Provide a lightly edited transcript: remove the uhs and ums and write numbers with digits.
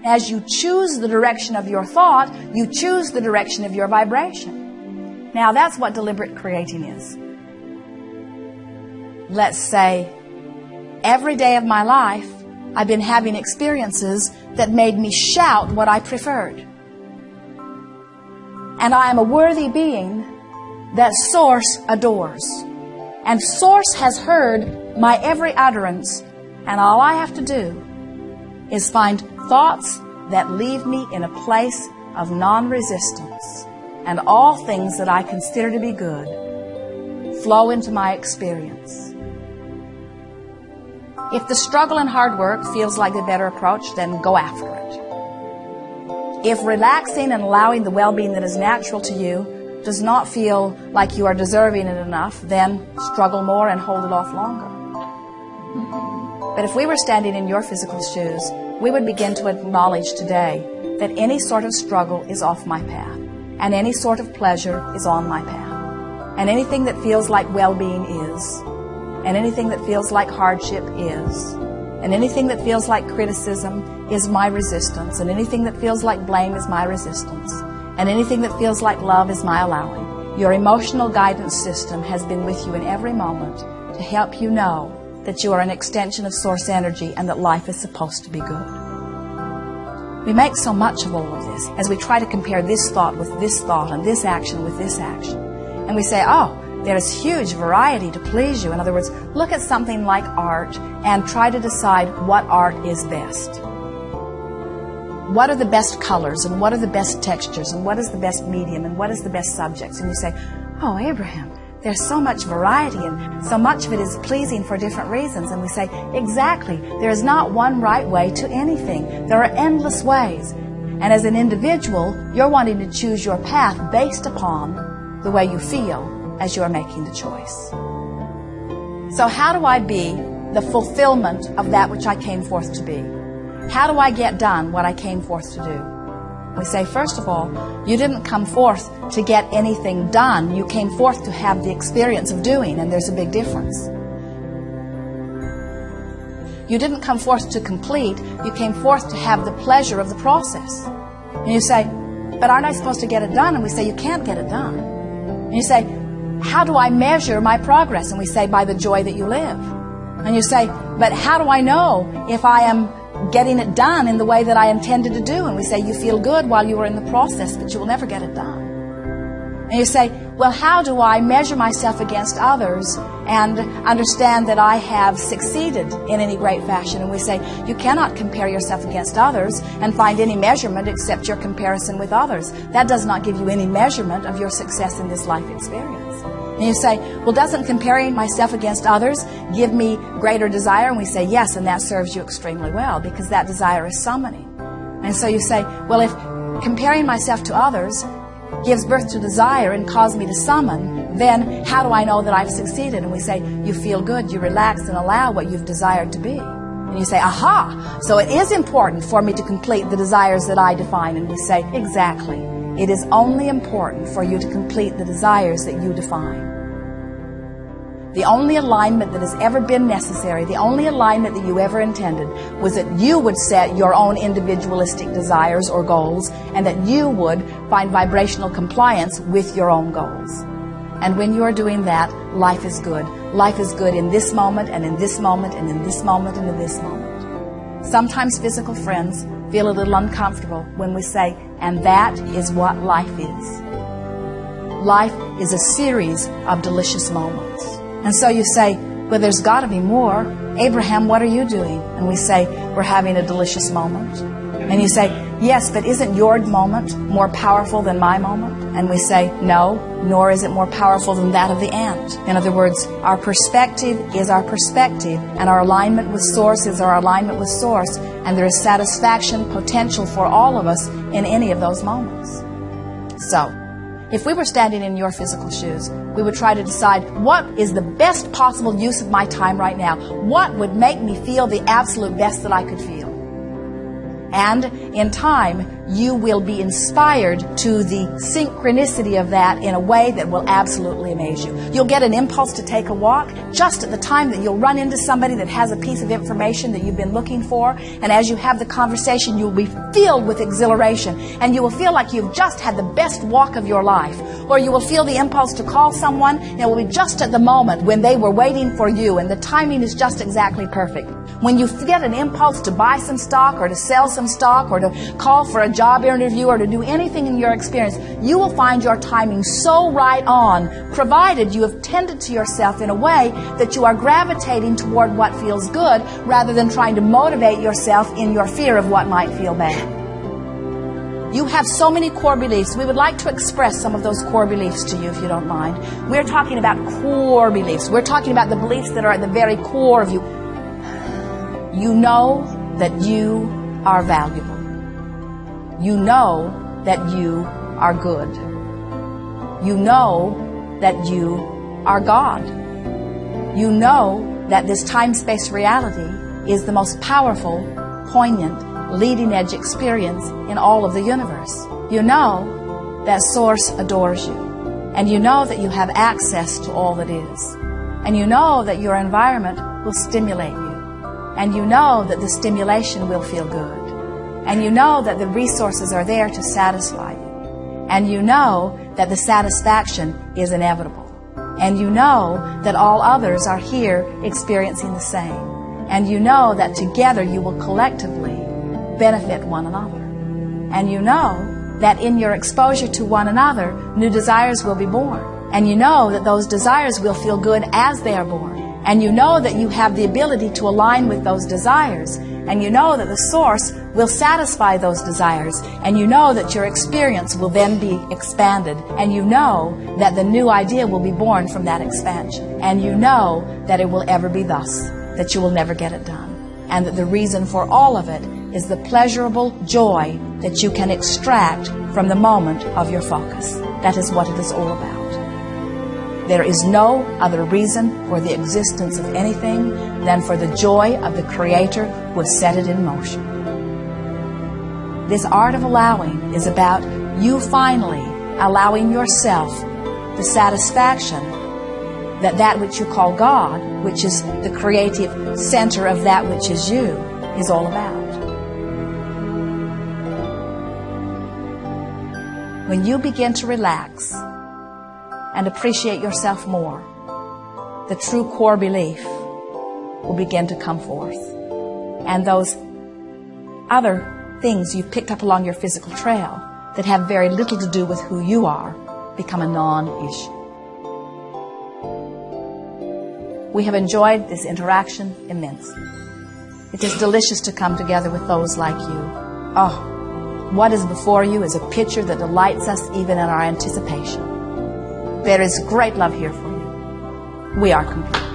As you choose the direction of your thought, you choose the direction of your vibration. Now, that's what deliberate creating is. Let's say, every day of my life, I've been having experiences that made me shout what I preferred. And I am a worthy being that Source adores. And Source has heard my every utterance, and all I have to do is find thoughts that leave me in a place of non-resistance, and all things that I consider to be good flow into my experience. If the struggle and hard work feels like the better approach, then go after it. If relaxing and allowing the well-being that is natural to you does not feel like you are deserving it enough, then struggle more and hold it off longer. But if we were standing in your physical shoes, we would begin to acknowledge today that any sort of struggle is off my path, and any sort of pleasure is on my path, and anything that feels like well-being is, and anything that feels like hardship is, and anything that feels like criticism is my resistance, and anything that feels like blame is my resistance, and anything that feels like love is my allowing. Your emotional guidance system has been with you in every moment to help you know that you are an extension of Source energy and that life is supposed to be good. We make so much of all of this as we try to compare this thought with this thought and this action with this action. And we say, oh, there's huge variety to please you. In other words, look at something like art and try to decide what art is best. What are the best colors and what are the best textures and what is the best medium and what is the best subjects? And you say, oh, Abraham, there's so much variety and so much of it is pleasing for different reasons. And we say, exactly, there is not one right way to anything. There are endless ways. And as an individual, you're wanting to choose your path based upon the way you feel as you're making the choice. So how do I be the fulfillment of that which I came forth to be? How do I get done what I came forth to do? We say, first of all, you didn't come forth to get anything done. You came forth to have the experience of doing, and there's a big difference. You didn't come forth to complete. You came forth to have the pleasure of the process. And you say, but aren't I supposed to get it done? And we say, you can't get it done. And you say, how do I measure my progress? And we say, by the joy that you live. And you say, but how do I know if I am getting it done in the way that I intended to do? And we say, you feel good while you were in the process, but you will never get it done. And you say, well, how do I measure myself against others and understand that I have succeeded in any great fashion? And we say, you cannot compare yourself against others and find any measurement except your comparison with others. That does not give you any measurement of your success in this life experience. And you say, well, doesn't comparing myself against others give me greater desire? And we say, yes, and that serves you extremely well because that desire is summoning. And so you say, well, if comparing myself to others gives birth to desire and causes me to summon, then how do I know that I've succeeded? And we say, you feel good, you relax and allow what you've desired to be. And you say, aha, so it is important for me to complete the desires that I define. And we say, exactly. It is only important for you to complete the desires that you define. The only alignment that has ever been necessary, the only alignment that you ever intended, was that you would set your own individualistic desires or goals, and that you would find vibrational compliance with your own goals. And when you are doing that, life is good. Life is good in this moment, and in this moment, and in this moment, and in this moment. Sometimes physical friends feel a little uncomfortable when we say, and that is what life is. Life is a series of delicious moments. And so you say, well, there's got to be more. Abraham, what are you doing? And we say, we're having a delicious moment. And you say, yes, but isn't your moment more powerful than my moment? And we say, no, nor is it more powerful than that of the ant. In other words, our perspective is our perspective, and our alignment with Source is our alignment with Source, and there is satisfaction potential for all of us in any of those moments. So, if we were standing in your physical shoes, we would try to decide what is the best possible use of my time right now. What would make me feel the absolute best that I could feel? And in time, you will be inspired to the synchronicity of that in a way that will absolutely amaze you. You'll get an impulse to take a walk just at the time that you'll run into somebody that has a piece of information that you've been looking for. And as you have the conversation, you'll be filled with exhilaration. And you will feel like you've just had the best walk of your life. Or you will feel the impulse to call someone, and it will be just at the moment when they were waiting for you, and the timing is just exactly perfect. When you get an impulse to buy some stock or to sell some stock or to call for a job interview or to do anything in your experience, you will find your timing so right on, provided you have tended to yourself in a way that you are gravitating toward what feels good rather than trying to motivate yourself in your fear of what might feel bad. You have so many core beliefs. We would like to express some of those core beliefs to you, if you don't mind. We're talking about core beliefs. We're talking about the beliefs that are at the very core of you. You know that you are valuable. You know that you are good. You know that you are God. You know that this time-space reality is the most powerful, poignant, leading-edge experience in all of the universe. You know that Source adores you. And you know that you have access to all that is. And you know that your environment will stimulate you. And you know that the stimulation will feel good. And you know that the resources are there to satisfy you. And you know that the satisfaction is inevitable. And you know that all others are here experiencing the same. And you know that together you will collectively benefit one another. And you know that in your exposure to one another, new desires will be born. And you know that those desires will feel good as they are born. And you know that you have the ability to align with those desires. And you know that the Source will satisfy those desires. And you know that your experience will then be expanded. And you know that the new idea will be born from that expansion. And you know that it will ever be thus, that you will never get it done. And that the reason for all of it is the pleasurable joy that you can extract from the moment of your focus. That is what it is all about. There is no other reason for the existence of anything than for the joy of the Creator who has set it in motion. This art of allowing is about you finally allowing yourself the satisfaction that that which you call God, which is the creative center of that which is you, is all about. When you begin to relax and appreciate yourself more, the true core belief will begin to come forth. And those other things you've picked up along your physical trail that have very little to do with who you are become a non-issue. We have enjoyed this interaction immensely. It is delicious to come together with those like you. Oh, what is before you is a picture that delights us even in our anticipation. There is great love here for you. We are complete.